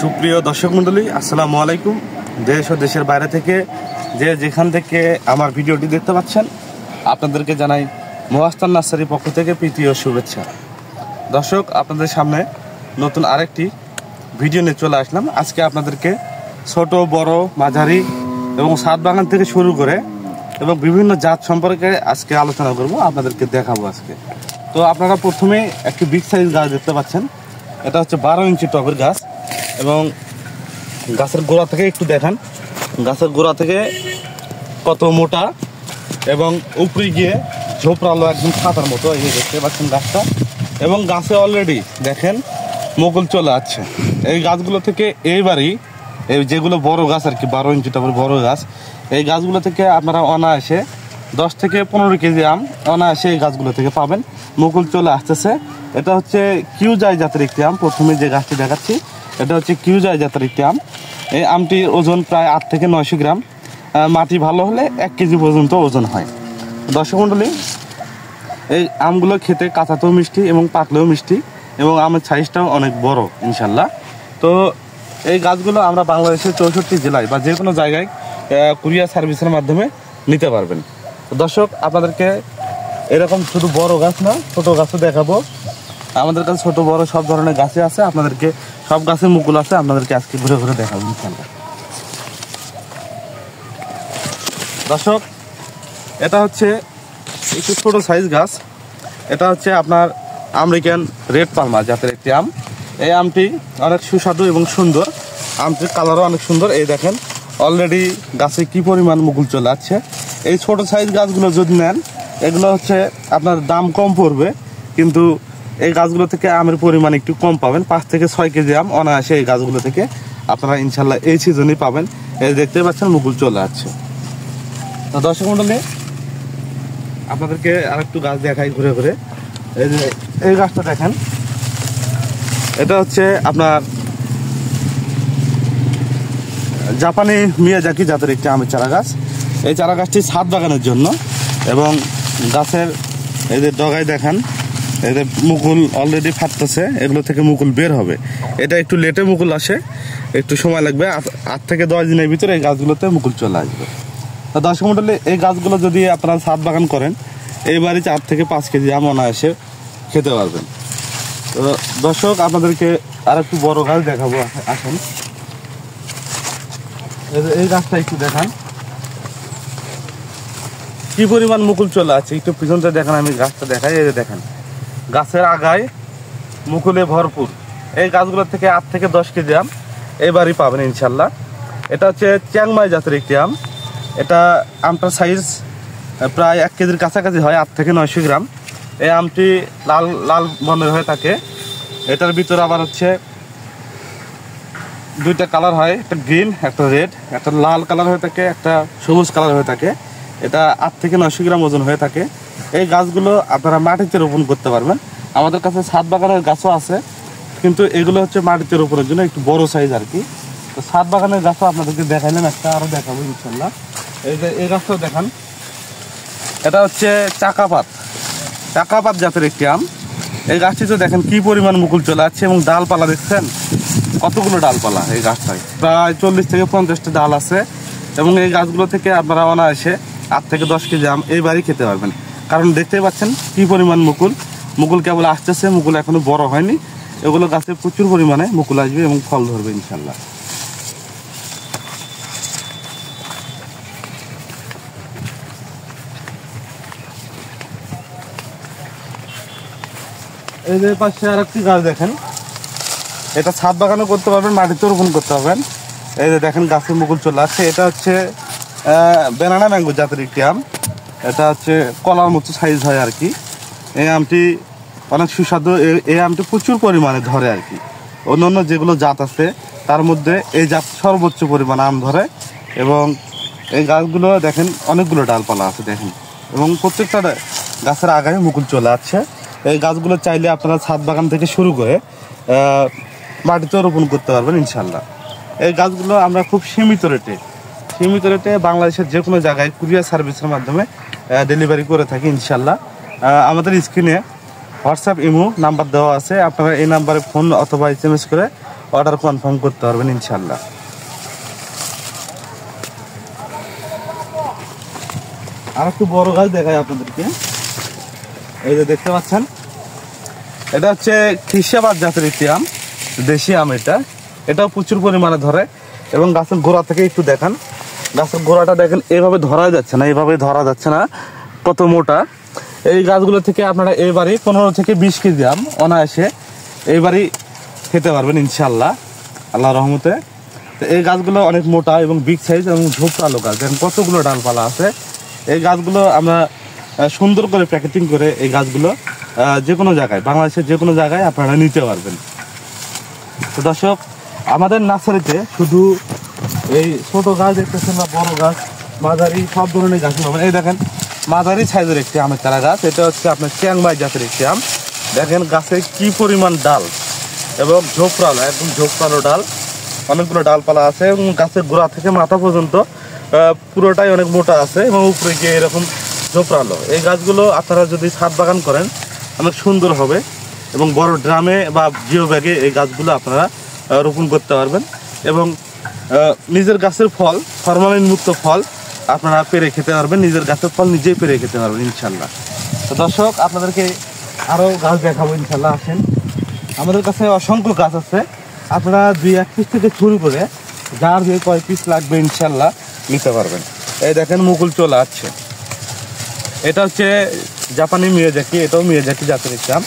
সুপ্রিয় দর্শক মণ্ডলী, আসসালামু আলাইকুম। দেশ ও দেশের বাইরে থেকে যেখান থেকে আমার ভিডিওটি দেখতে পাচ্ছেন, আপনাদেরকে জানাই মহাস্থান নার্সারির পক্ষ থেকে প্রীতি ও শুভেচ্ছা। দর্শক, আপনাদের সামনে নতুন আরেকটি ভিডিও নিয়ে চলে আসলাম। আজকে আপনাদেরকে ছোট বড় মাঝারি এবং ছাদ বাগান থেকে শুরু করে এবং বিভিন্ন জাত সম্পর্কে আজকে আলোচনা করব, আপনাদেরকে দেখাবো আজকে। তো আপনারা প্রথমে একটি বিগ সাইজ গাছ দেখতে পাচ্ছেন। এটা হচ্ছে 12 ইঞ্চি টবের গাছ এবং গাছের গোড়া থেকে একটু দেখান, গাছের গোড়া থেকে কত মোটা এবং উপরে গিয়ে ঝোপড়ালো একদম খাতার মতো। এই দেখতে পাচ্ছেন গাছটা, এবং গাছে অলরেডি দেখেন মুকুল চলে আসছে। এই গাছগুলো থেকে এইবারই এই যেগুলো বড় গাছ আর কি, 12 ইঞ্চি টবের বড় গাছ, এই গাছগুলো থেকে আপনারা অনায়াসে 10 থেকে 15 কেজি আম অনায়াসে এই গাছগুলো থেকে পাবেন। মুকুল চলে আসতেছে। এটা হচ্ছে কিউজাই জাতের একটি আম। প্রথমে যে গাছটি দেখাচ্ছি এটা হচ্ছে কিউজাই জাতের একটি আম। এই আমটির ওজন প্রায় 8 থেকে 900 গ্রাম। মাটি ভালো হলে 1 কেজি পর্যন্ত ওজন হয়। দর্শক মণ্ডলী, এই আমগুলো খেতে কাঁচাতেও মিষ্টি এবং পাকলেও মিষ্টি, এবং আমের সাইজটাও অনেক বড় ইনশাল্লাহ। তো এই গাছগুলো আমরা বাংলাদেশের 64 জেলায় বা যে কোনো জায়গায় কুরিয়ার সার্ভিসের মাধ্যমে নিতে পারবেন। দর্শক, আপনাদেরকে এরকম শুধু বড় গাছ না, ছোট গাছও দেখাবো। আমাদের কাছে ছোট বড় সব ধরনের গাছে আছে। আপনাদেরকে সব গাছে মুকুল আছে, আপনাদেরকে আজকে ঘুরে ঘুরে দেখাবো ইনশাল্লাহ। দর্শক, এটা হচ্ছে একটু ছোট সাইজ গাছ। এটা হচ্ছে আপনার আমেরিকান রেড পালমা জাতের একটি আম। এই আমটি অনেক সুস্বাদু এবং সুন্দর। আমটির কালারও অনেক সুন্দর। এই দেখেন অলরেডি গাছে কি পরিমাণ মুকুল চলে আসছে। এই ছোট সাইজ গাছগুলো যদি নেন, এগুলো হচ্ছে আপনার দাম কম পড়বে, কিন্তু এই গাছগুলো থেকে আমের পরিমাণ একটু কম পাবেন। 5 থেকে 6 কেজি আম অনায়াসে এই গাছগুলো থেকে আপনারা ইনশাল্লাহ এই সিজনই পাবেন। এই দেখতে পাচ্ছেন মুকুল চলে আসছে। তো দর্শক মণ্ডলী, আপনাদেরকে আর একটু গাছ দেখাই ঘুরে ঘুরে। এই যে এই গাছটা দেখেন, এটা হচ্ছে আপনার জাপানি মিয়াজাকি জাতের একটি আমের চারা গাছ। এই চারা গাছটি ছাদ বাগানের জন্য, এবং গাছের এই যে ডগায় দেখেন এই যে মুকুল অলরেডি ফাটতেছে, এগুলো থেকে মুকুল বের হবে। এটা একটু লেটে মুকুল আসে, একটু সময় লাগবে। 8 থেকে 10 দিনের ভিতরে এই গাছগুলোতে মুকুল চলে আসবে। তো দর্শক মণ্ডলী, এই গাছগুলো যদি আপনারা ছাদ বাগান করেন, এইবারই 4 থেকে 5 কেজি আম অনায়াসে খেতে পারবেন। তো দর্শক, আপনাদেরকে আর একটু বড় গাছ দেখাবো, আসেন। এই গাছটা একটু দেখান কি পরিমাণ মুকুল চলে আছে। একটু পিছনটা দেখেন, আমি গাছটা দেখাই। এই যে দেখেন গাছের আগায় মুকুলে ভরপুর। এই গাছগুলো থেকে 8 থেকে 10 কেজি আম এবারই পাবেন ইনশাল্লাহ। এটা হচ্ছে চ্যাংমাই জাতের একটি আম। এটা আমটার সাইজ প্রায় 1 কেজির কাছাকাছি হয়, 8 থেকে 900 গ্রাম। এই আমটি লাল লাল বর্ণের হয়ে থাকে। এটার ভিতরে আবার হচ্ছে 2টা কালার হয়, একটা গ্রিন একটা রেড, একটা লাল কালার হয়ে থাকে, একটা সবুজ কালার হয়ে থাকে। এটা 8 থেকে 900 গ্রাম ওজন হয়ে থাকে। এই গাছগুলো আপনারা মাটিতে রোপণ করতে পারবেন। আমাদের কাছে ছাদ বাগানের গাছও আছে, কিন্তু এগুলো হচ্ছে মাটিতে রোপণের জন্য একটু বড় সাইজ আর কি। তো ছাদ বাগানের গাছও আপনাদেরকে দেখাইলাম, একটা আরও দেখাবো ইনশাল্লাহ। এই যে এই গাছটাও দেখান, এটা হচ্ছে চাকাপাত জাতের একটি আম। এই গাছটিতে দেখেন কি পরিমাণ মুকুল চলে আসছে, এবং ডালপালা দেখছেন কতগুলো ডালপালা। এই গাছটায় প্রায় 40 থেকে 50টা ডাল আছে, এবং এই গাছগুলো থেকে আপনারা অনায়াসে 8 থেকে 10 কেজি আম এইবারই খেতে পারবেন। কারণ দেখতেই পাচ্ছেন কি পরিমাণ মুকুল কেবল আসতেছে, মুকুল এখনো বড় হয়নি। এগুলো গাছে প্রচুর পরিমাণে মুকুল আসবে এবং ফল ধরবে ইনশাল্লাহ। এই যে পাশে আর একটি গাছ দেখেন, এটা ছাদ বাগানও করতে পারবেন, মাটিতে রোপণ করতে পারবেন। এই যে দেখেন গাছের মুকুল চলে আসছে। এটা হচ্ছে ব্যানানা ম্যাঙ্গো জাতের একটি আম। এটা হচ্ছে কলার মতো সাইজ হয় আর কি। এই আমটি অনেক সুস্বাদু। এই আমটি প্রচুর পরিমাণে ধরে আর কি। অন্যান্য যেগুলো জাত আছে তার মধ্যে এই জাত সর্বোচ্চ পরিমাণে আম ধরে, এবং এই গাছগুলো দেখেন অনেকগুলো ডালপালা আছে দেখেন, এবং প্রত্যেকটা গাছের আগায় মুকুল চলে আসছে। এই গাছগুলো চাইলে আপনারা ছাদ বাগান থেকে শুরু করে মাটিতেও রোপণ করতে পারবেন ইনশাল্লাহ। এই গাছগুলো আমরা খুব সীমিত রেটে বাংলাদেশের যে কোনো জায়গায় কুরিয়ার সার্ভিসের মাধ্যমে ডেলিভারি করে থাকি ইনশাল্লাহ। আমাদের স্ক্রিনে হোয়াটসঅ্যাপ ইমো নাম্বার দেওয়া আছে, আপনারা এই নাম্বারে ফোন অথবা SMS করে অর্ডার কনফার্ম করতে পারবেন ইনশাল্লাহ। আর একটু বড় গাছ দেখাই আপনাদেরকে। এই যে দেখতে পাচ্ছেন, এটা হচ্ছে খ্রিস্টাবাদ জাতের একটি আম, দেশি আম। এটাও প্রচুর পরিমাণে ধরে এবং গাছের গোড়া থেকে একটু দেখান, গাছের গোড়াটা দেখেন, এভাবে ধরা যাচ্ছে না, এভাবে ধরা যাচ্ছে না, কত মোটা। এই গাছগুলো থেকে আপনারা এইবারই 15 থেকে 20 কেজি আম অনায়াসে এইবারই খেতে পারবেন ইনশাল্লাহ, আল্লাহ রহমতে। তো এই গাছগুলো অনেক মোটা এবং বিগ সাইজ এবং ঝোপটালো গাছ, দেখেন কতগুলো ডালপালা আছে। এই গাছগুলো আমরা সুন্দর করে প্যাকেটিং করে এই গাছগুলো যে কোনো জায়গায়, বাংলাদেশের যে কোনো জায়গায় আপনারা নিতে পারবেন। তো দর্শক, আমাদের নার্সারিতে শুধু এই ছোট গাছ দেখতেছেন না, বড় গাছ, মাঝারি, সব ধরনের গাছ পাবেন। এই দেখেন মাঝারি সাইজের একটি আমের চারা গাছ, এটা হচ্ছে আপনার চিয়াংমাই জাতের একটি আম। দেখেন গাছে কি পরিমাণ ডাল এবং ঝোপড়ালো, একদম ঝোপড়ালো ডাল, অনেকগুলো ডালপালা আছে এবং গাছের গোড়া থেকে মাথা পর্যন্ত পুরোটাই অনেক মোটা আছে এবং উপরে গিয়ে এরকম ঝোপড়ালো। এই গাছগুলো আপনারা যদি ছাদ বাগান করেন অনেক সুন্দর হবে এবং বড় ড্রামে বা জিও ব্যাগে এই গাছগুলো আপনারা রোপণ করতে পারবেন এবং নিজের গাছের ফল, ফরমালিন মুক্ত ফল আপনারা পেরে খেতে পারবেন, নিজের গাছের ফল নিজেই পেরে খেতে পারবেন ইনশাল্লাহ। তো দর্শক, আপনাদেরকে আরও গাছ দেখাবো ইনশাল্লাহ, আসেন। আমাদের কাছে অসংখ্য গাছ আছে, আপনারা 2-1 পিস থেকে শুরু করে যার যে কয় পিস লাগবে ইনশাল্লাহ নিতে পারবেন। এই দেখেন মুকুল চলে আসছে, এটা হচ্ছে জাপানি মিয়াজাকি, এটাও মিয়াজাকি জাতের একটি আম,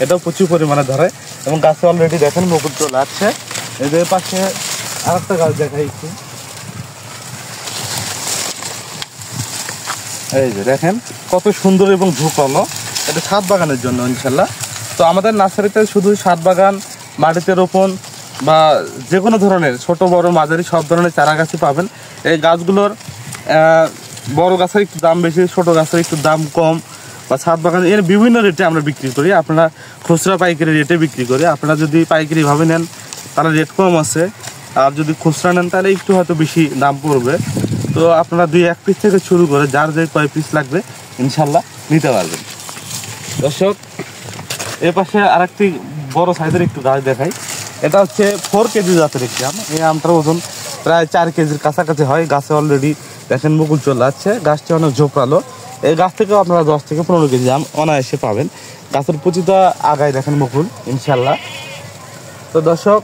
এটাও প্রচুর পরিমাণে ধরে এবং গাছে অলরেডি দেখেন মুকুল চলে আসছে। এদের পাশে আর একটা গাছ দেখাই একটু, এই যে দেখেন কত সুন্দর এবং ঝোপালো, এটা ছাদ বাগানের জন্য ইনশাল্লাহ। তো আমাদের নার্সারিতে শুধু ছাদ বাগান, মাটিতে রোপণ বা যে কোনো ধরনের ছোট বড় মাঝারি সব ধরনের চারা গাছই পাবেন। এই গাছগুলোর বড় গাছের একটু দাম বেশি, ছোট গাছের একটু দাম কম, বা ছাদ বাগান এর বিভিন্ন রেটে আমরা বিক্রি করি। আপনারা খুচরা পাইকারি রেটে বিক্রি করি, আপনারা যদি পাইকারিভাবে নেন তাহলে রেট কম আছে, আর যদি খুচরা নেন তাহলে একটু হয়তো বেশি দাম পড়বে। তো আপনারা 2-1 পিস থেকে শুরু করে যার যে কয় পিস লাগবে ইনশাল্লাহ নিতে পারবেন। দর্শক, এর পাশে আরেকটি বড় সাইজের একটু গাছ দেখাই, এটা হচ্ছে 4 কেজি জাতের একটি আম। এই আমটার ওজন প্রায় 4 কেজির কাছাকাছি হয়। গাছে অলরেডি দেখেন মুকুল চলে আসছে, গাছটি অনেক ঝোপড়ালো। এই গাছ থেকেও আপনারা 10 থেকে 15 কেজি আম অনায়াসে পাবেন। গাছের প্রতিটা আগায় দেখেন মুকুল ইনশাল্লাহ। তো দর্শক,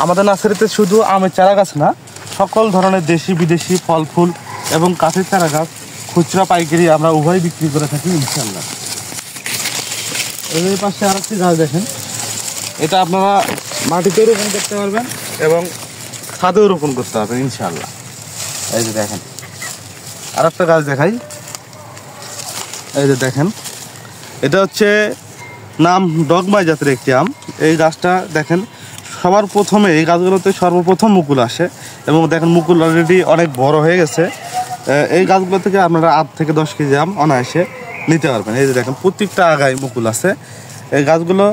আমাদের নার্সারিতে শুধু আমের চারা গাছ না, সকল ধরনের দেশি বিদেশি ফল ফুল এবং কাঠের চারা গাছ খুচরা পাইকারি আমরা উভয় বিক্রি করে থাকি ইনশাল্লাহ। এর পাশে আরেকটি গাছ দেখেন, এটা আপনারা মাটিতেও রোপণ করতে পারবেন এবং ছাদেও রোপণ করতে পারবেন ইনশাল্লাহ। এই যে দেখেন আরেকটা গাছ দেখাই, এই যে দেখেন, এটা হচ্ছে নাম ডগমাই জাতের একটি আম। এই গাছটা দেখেন সবার প্রথমে, এই গাছগুলোতে সর্বপ্রথম মুকুল আসে এবং দেখেন মুকুল অলরেডি অনেক বড় হয়ে গেছে। এই গাছগুলো থেকে আপনারা 8 থেকে 10 কেজি আম অনায়াসে নিতে পারবেন। এই যে দেখেন প্রত্যেকটা আগায় মুকুল আছে। এই গাছগুলো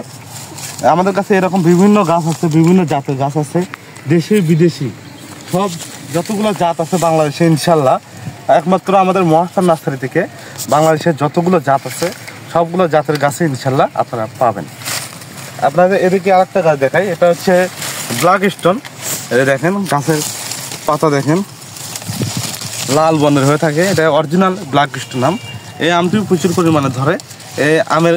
আমাদের কাছে এরকম বিভিন্ন গাছ আছে, বিভিন্ন জাতের গাছ আছে, দেশি বিদেশি সব যতগুলো জাত আছে বাংলাদেশে ইনশাল্লাহ একমাত্র আমাদের মহাস্থান নার্সারি থেকে বাংলাদেশের যতগুলো জাত আছে সবগুলো জাতের গাছে ইনশাল্লাহ আপনারা পাবেন। আপনাদের এদিকে আরেকটা গাছ দেখাই, এটা হচ্ছে ব্ল্যাক স্টোন। এটা দেখেন গাছের পাতা দেখেন লাল বর্ণের হয়ে থাকে, এটা অরিজিনাল ব্ল্যাক স্টোন আম। এই আমটিও প্রচুর পরিমাণে ধরে। এই আমের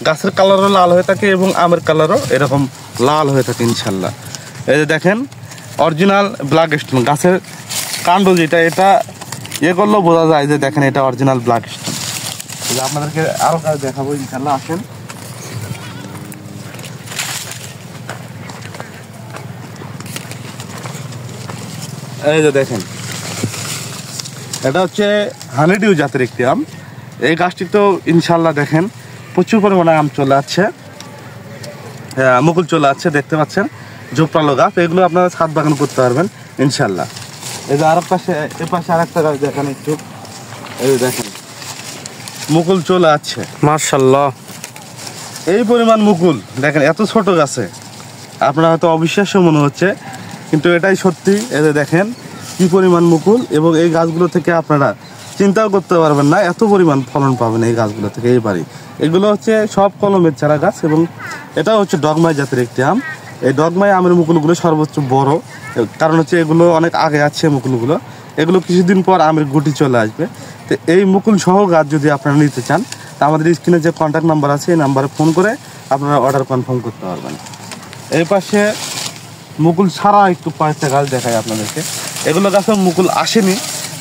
গাছের কালারও লাল হয়ে থাকে এবং আমের কালারও এরকম লাল হয়ে থাকে ইনশাল্লাহ। এই যে দেখেন অরিজিনাল ব্ল্যাক স্টোন, গাছের কাণ্ড যেটা, এটা ইয়ে করলেও বোঝা যায় যে দেখেন এটা অরিজিনাল ব্ল্যাক স্টোন। আপনাদেরকে আরও গাছ দেখাবো ইনশাল্লাহ, আসেন। এই যে দেখেন, এটা হচ্ছে হানিডিউ জাতের একটি আম। এই গাছটি তো ইনশাল্লাহ দেখেন প্রচুর পরিমাণে আম চলে আসছে, মুকুল চলে আসছে, দেখতে পাচ্ছেন ঝোপড়ালো গাছ। এগুলো আপনারা ছাদ বাগান করতে পারবেন ইনশাল্লাহ। এই যে আর পাশে, এর পাশে আর একটা গাছ দেখেন একটু, এই দেখেন মুকুল চলে আসছে মাশাআল্লাহ। এই পরিমাণ মুকুল দেখেন এত ছোট গাছে, আপনার হয়তো অবিশ্বাস্য মনে হচ্ছে কিন্তু এটাই সত্যি। এই যে দেখেন কি পরিমাণ মুকুল, এবং এই গাছগুলো থেকে আপনারা চিন্তাও করতে পারবেন না এত পরিমাণ ফলন পাবেন এই গাছগুলো থেকে। এইবারই এগুলো হচ্ছে সব কলমের চারা গাছ এবং এটা হচ্ছে ডগমাই জাতের একটি আম। এই ডগমাই আমের মুকুলগুলো সর্বোচ্চ বড়, কারণ হচ্ছে এগুলো অনেক আগে আছে মুকুলগুলো, এগুলো কিছুদিন পর আমের গুটি চলে আসবে। তো এই মুকুল সহ গাছ যদি আপনারা নিতে চান, তা আমাদের স্ক্রিনে যে কন্ট্যাক্ট নাম্বার আছে এই নাম্বারে ফোন করে আপনারা অর্ডার কনফার্ম করতে পারবেন। এই পাশে মুকুল ছাড়া একটু কয়েকটা গাছ দেখায় আপনাদেরকে। এগুলো গাছে মুকুল আসেনি,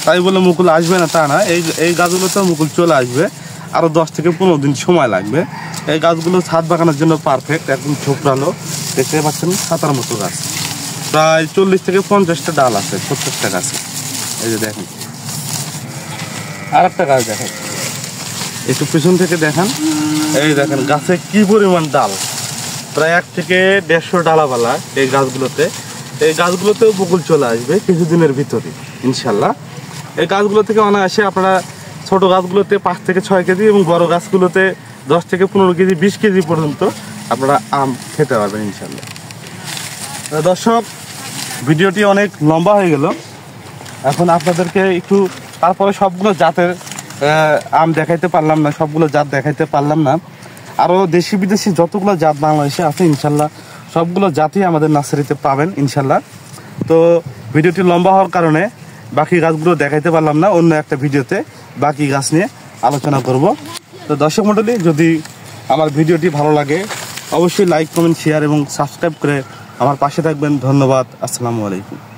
তাই বলে মুকুল আসবে না তা না, এই গাছগুলোতেও মুকুল চলে আসবে, আরও 10 থেকে 15 দিন সময় লাগবে। এই গাছগুলো ছাদ বাগানোর জন্য পারফেক্ট, একদম ঝোপড়ালো, দেখতে পাচ্ছেন ছাতার মতো গাছ। প্রায় 40 থেকে 50টা ডাল আছে, 70টা গাছে। এই যে দেখেন, আর একটা গাছ দেখেন, একটু পেছন থেকে দেখান। এই দেখেন গাছে কি পরিমাণ ডাল, প্রায় 1 থেকে 150 ডালাওয়ালা এই গাছগুলোতে। এই গাছগুলোতেও মুকুল চলে আসবে কিছুদিনের ভিতরে ইনশাল্লাহ। এই গাছগুলো থেকে অনায়াসে আপনারা ছোট গাছগুলোতে 5 থেকে 6 কেজি এবং বড় গাছগুলোতে 10 থেকে 15 কেজি 20 কেজি পর্যন্ত আপনারা আম খেতে পারবেন ইনশাল্লাহ। দর্শক, ভিডিওটি অনেক লম্বা হয়ে গেল, এখন আপনাদেরকে একটু তারপরে সবগুলো জাতের আম দেখাইতে পারলাম না, সবগুলো জাত দেখাইতে পারলাম না। আরও দেশি বিদেশি যতগুলো জাত বাংলাদেশে আছে ইনশাল্লাহ সবগুলো জাতই আমাদের নার্সারিতে পাবেন ইনশাল্লাহ। তো ভিডিওটি লম্বা হওয়ার কারণে বাকি গাছগুলো দেখাইতে পারলাম না, অন্য একটা ভিডিওতে বাকি গাছ নিয়ে আলোচনা করব। তো দর্শক মণ্ডলী, যদি আমার ভিডিওটি ভালো লাগে অবশ্যই লাইক, কমেন্ট, শেয়ার এবং সাবস্ক্রাইব করে আমার পাশে থাকবেন। ধন্যবাদ। আসসালামু আলাইকুম।